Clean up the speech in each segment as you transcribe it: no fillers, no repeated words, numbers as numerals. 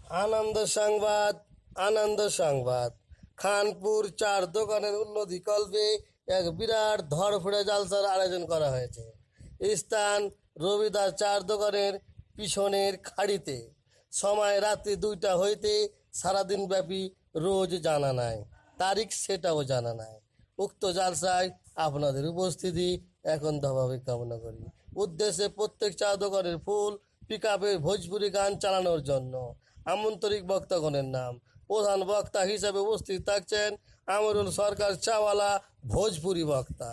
আনন্দ সংবাদ। আনন্দ সংবাদ। খানপুর চার দোকানের উন্নতিকল্পে এক বিরাট ধরফড়ে জালসার আয়োজন করা হয়েছে। স্থান রবিদাস চার দোকানের পিছনের খাড়িতে। সময় রাত্রি 2টা হইতে সারাদিন ব্যাপী রোজ জানা নাই, তারিখ সেটাও জানা নাই। উক্ত জালসায় আপনাদের উপস্থিতি এখন দভাবে কামনা করি। উদ্দেশ্যে প্রত্যেক চা দোকানের ফুল পিকআপে ভোজপুরি গান চালানোর জন্য আমন্ত্রিত বক্তাগণের নাম। প্রধান বক্তা হিসেবে উপস্থিত থাকছেন আমরুল সরকার চাওয়ালা, ভোজপুরি বক্তা।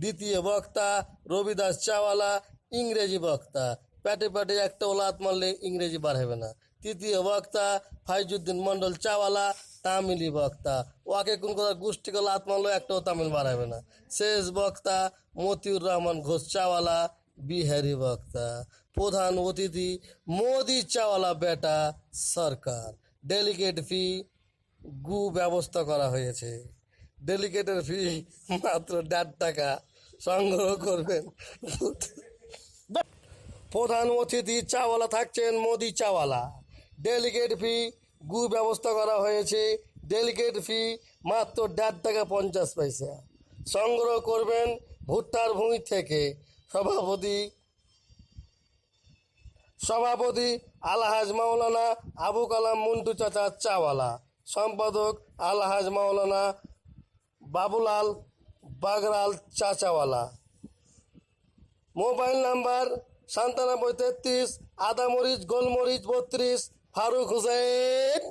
দ্বিতীয় বক্তা রবিদাস চাওয়ালা, ইংরেজি বক্তা। প্যাটে প্যাটে একটা লাত মারলে ইংরেজি বার হবে না। তৃতীয় বক্তা ফাইজুদ্দিন মন্ডল চাওয়ালা, তামিলি বক্তা। ওকে কোন কথা গোষ্ঠীকে লাত মারলো একটাও তামিল বার হবে না। শেষ বক্তা মতিউর রহমান ঘোষ চাওয়ালা, বিহারি বক্তা। প্রধান অতিথি মোদি চাওয়ালা বেটা সরকার। ডেলিগেট ফি ব্যবস্থা করা হয়েছে। ডেলিগেটের ফি মাত্র 1.5 টাকা। সংগ্রহ করবেন। প্রধান অতিথি চাওয়ালা থাকছেন মোদি চাওয়ালা। ডেলিগেট ফি ব্যবস্থা করা হয়েছে। ডেলিগেট ফি মাত্র 1.5 টাকা 50 পয়সা। সংগ্রহ করবেন ভুট্টার ভূমি থেকে। সভাপতি আলহাজ মাওলানা আবু কালাম মন্টু চাচা চাওয়ালা। সম্পাদক আলহাজ মাওলানা বাবুলাল বাগরাল চাচাওয়ালা। মোবাইল নাম্বার 9733 আদামরিচ গোলমরিচ 32 ফারুক হুসেন।